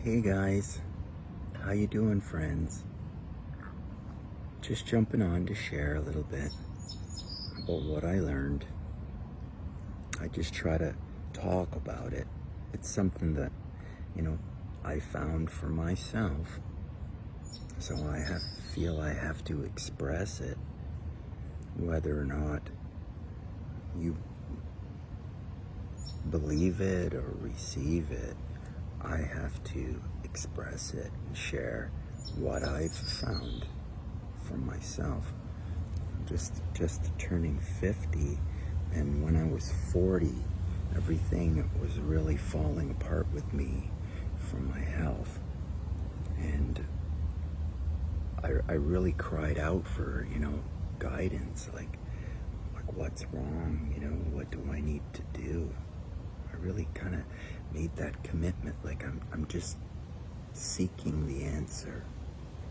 Hey guys, how you doing, friends? Just jumping on to share a little bit about what I learned. I just try to talk about it. It's something that, you know, I found for myself. So feel I have to express it, whether or not you believe it or receive it. I have to express it and share what I've found for myself. Just turning 50, and when I was 40, everything was really falling apart with me from my health. And I really cried out for, guidance, like what's wrong, what do I need to do? I really kind of made that commitment, like I'm just seeking the answer.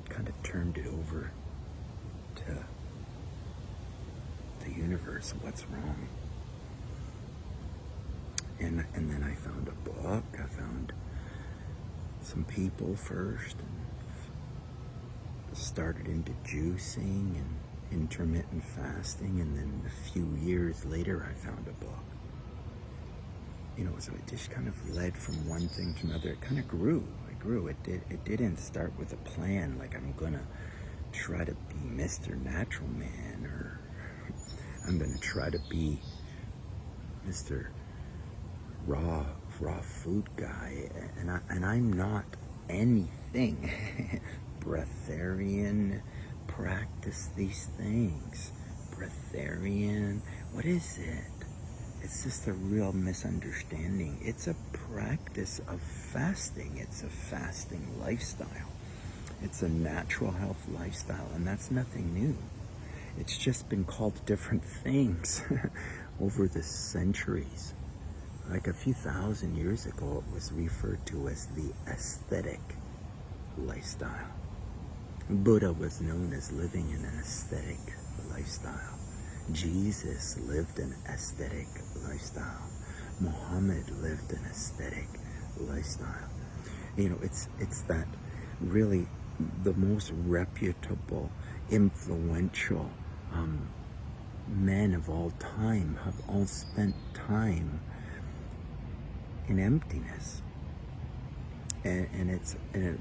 Kind of turned it over to the universe, what's wrong? And then I found a book, I found some people first, and started into juicing and intermittent fasting, and then a few years later I found a book. So it just kind of led from one thing to another. It kind of grew. It didn't start with a plan, like I'm gonna try to be Mr. Natural Man, or I'm gonna try to be Mr. Raw food guy, and I'm not anything. Breatharian, practice these things. Breatharian, what is it? It's just a real misunderstanding. It's a practice of fasting. It's a fasting lifestyle. It's a natural health lifestyle, and that's nothing new. It's just been called different things over the centuries. Like a few thousand years ago, it was referred to as the aesthetic lifestyle. Buddha was known as living an aesthetic lifestyle. Jesus lived an aesthetic lifestyle. Muhammad lived an aesthetic lifestyle. It's that really the most reputable, influential men of all time have all spent time in emptiness. And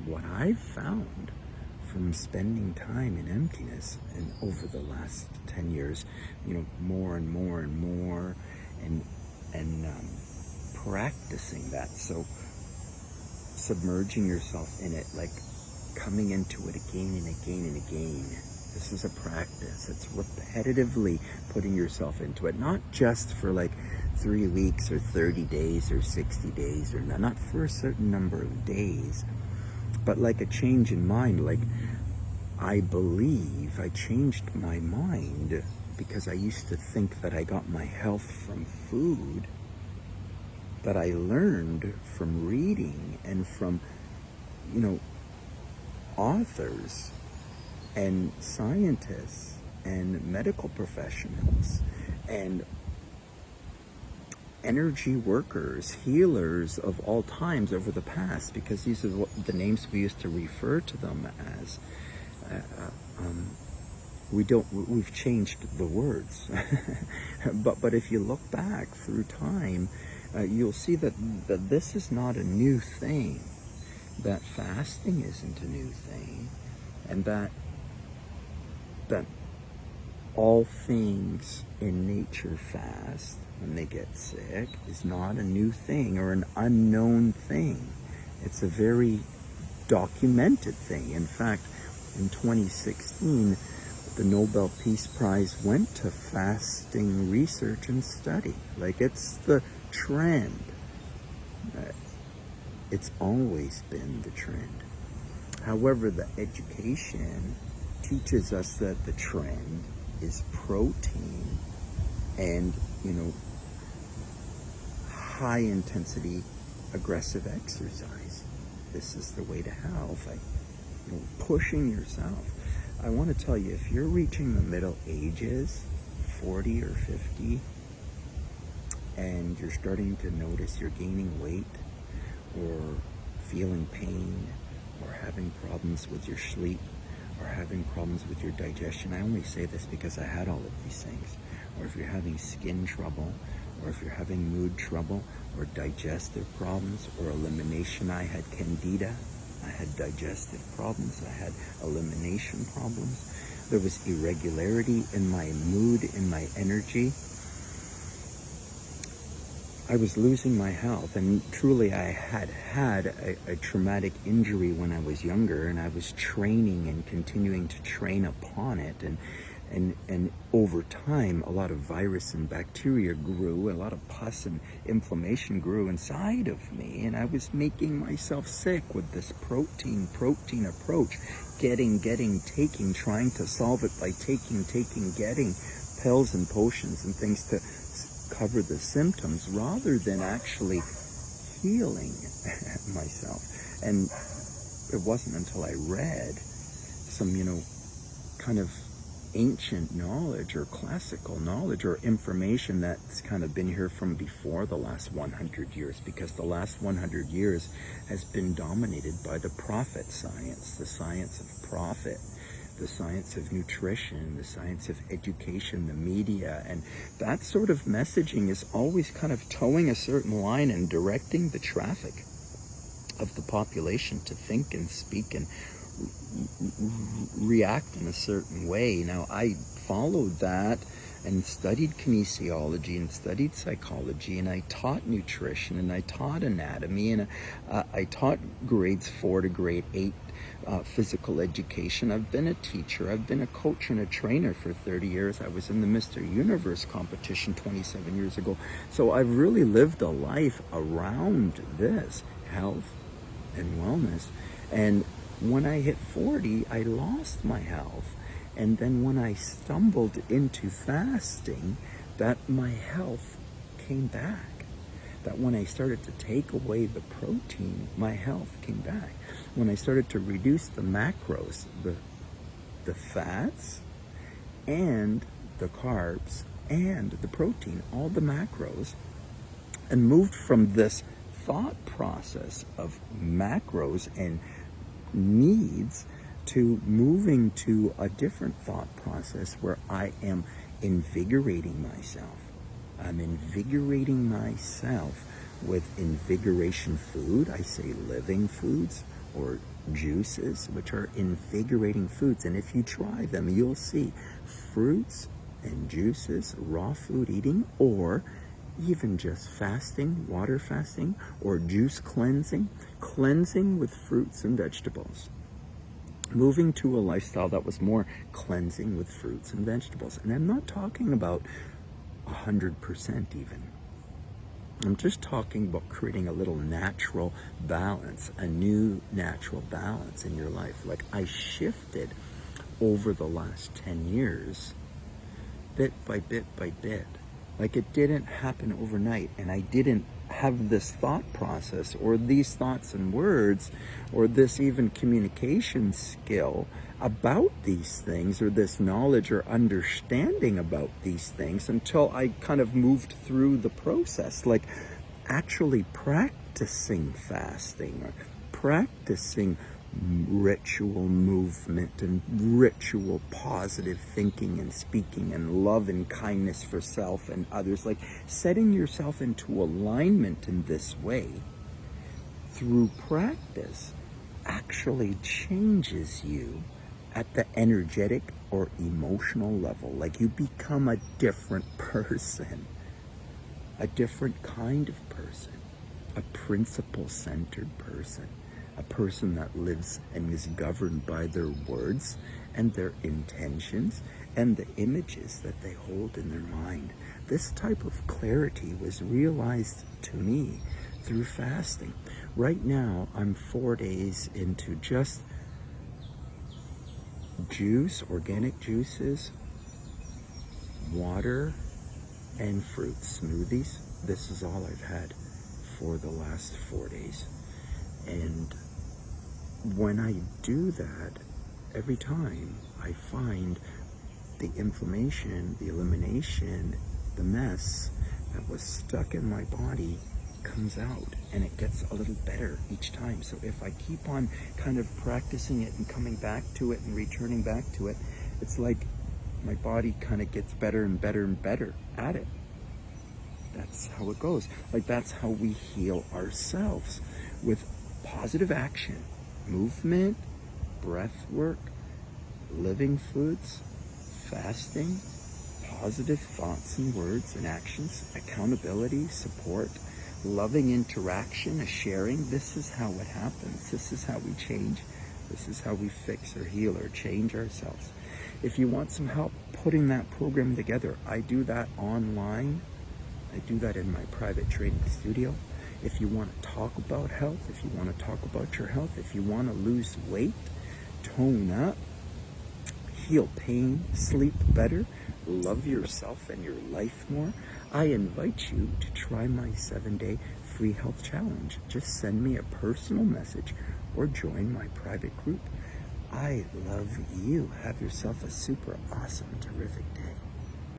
what I've found from spending time in emptiness, and over the last 10 years, more and more and more, and practicing that. So submerging yourself in it, like coming into it again and again and again. This is a practice. It's repetitively putting yourself into it, not just for like 3 weeks or 30 days or 60 days, or not for a certain number of days, but like a change in mind. Like, I believe I changed my mind because I used to think that I got my health from food, that I learned from reading and from, authors and scientists and medical professionals and energy workers, healers of all times over the past, because these are the names we used to refer to them as. We've changed the words. but if you look back through time, you'll see that this is not a new thing, that fasting isn't a new thing, and that all things in nature fast when they get sick is not a new thing or an unknown thing. It's a very documented thing. In fact, in 2016, the Nobel Peace Prize went to fasting research and study. Like, it's the trend. It's always been the trend. However, the education teaches us that the trend is protein and, high intensity aggressive exercise. This is the way to health. Pushing yourself. I want to tell you, if you're reaching the middle ages, 40 or 50, and you're starting to notice you're gaining weight or feeling pain, or having problems with your sleep, or having problems with your digestion. I only say this because I had all of these things. Or if you're having skin trouble, or if you're having mood trouble, or digestive problems, or elimination. I had candida, I had digestive problems, I had elimination problems. There was irregularity in my mood, in my energy. I was losing my health, and truly I had a traumatic injury when I was younger, and I was training and continuing to train upon it, and over time a lot of virus and bacteria grew, a lot of pus and inflammation grew inside of me, and I was making myself sick with this protein approach, getting, taking, trying to solve it by taking, getting pills and potions and things to cover the symptoms rather than actually healing myself. And it wasn't until I read some, kind of ancient knowledge or classical knowledge or information that's kind of been here from before the last 100 years, because the last 100 years has been dominated by the profit science, the science of profit, the science of nutrition, the science of education, the media, and that sort of messaging is always kind of towing a certain line and directing the traffic of the population to think and speak and react in a certain way. Now, I followed that and studied kinesiology and studied psychology, and I taught nutrition and I taught anatomy, and I taught grades 4 to grade 8 physical education. I've been a teacher, I've been a coach and a trainer for 30 years. I was in the Mr. Universe competition 27 years ago. So I've really lived a life around this health and wellness. And when I hit 40, I lost my health. And then when I stumbled into fasting, that my health came back. That when I started to take away the protein, my health came back. When I started to reduce the macros, the fats and the carbs and the protein, all the macros, and moved from this thought process of macros and needs to moving to a different thought process where I am invigorating myself. I'm invigorating myself with invigoration food. I say living foods or juices, which are invigorating foods. And if you try them, you'll see fruits and juices, raw food eating, or even just fasting, water fasting, or juice cleansing with fruits and vegetables. Moving to a lifestyle that was more cleansing with fruits and vegetables. And I'm not talking about 100% even. I'm just talking about creating a little natural balance, a new natural balance in your life. Like I shifted over the last 10 years, bit by bit by bit. Like it didn't happen overnight, and I didn't have this thought process or these thoughts and words or this even communication skill about these things or this knowledge or understanding about these things until I kind of moved through the process, like actually practicing fasting or practicing ritual movement and ritual positive thinking and speaking and love and kindness for self and others, like setting yourself into alignment in this way through practice actually changes you at the energetic or emotional level. Like you become a different person, a different kind of person, a principle-centered person, a person that lives and is governed by their words and their intentions and the images that they hold in their mind. This type of clarity was realized to me through fasting. Right now, I'm 4 days into just juice, organic juices, water, and fruit smoothies. This is all I've had for the last 4 days. And when I do that, every time I find the inflammation, the elimination, the mess that was stuck in my body comes out and it gets a little better each time. So if I keep on kind of practicing it and coming back to it and returning back to it, it's like my body kind of gets better and better and better at it. That's how it goes. Like, that's how we heal ourselves, with positive action, movement, breath work, living foods, fasting, positive thoughts and words and actions, accountability, support, loving interaction, a sharing. This is how it happens. This is how we change. This is how we fix or heal or change ourselves. If you want some help putting that program together, I do that online. I do that in my private training studio. If you want to talk about health, if you want to talk about your health, if you want to lose weight, tone up, heal pain, sleep better, love yourself and your life more, I invite you to try my 7-day free health challenge. Just send me a personal message or join my private group. I love you. Have yourself a super awesome, terrific day.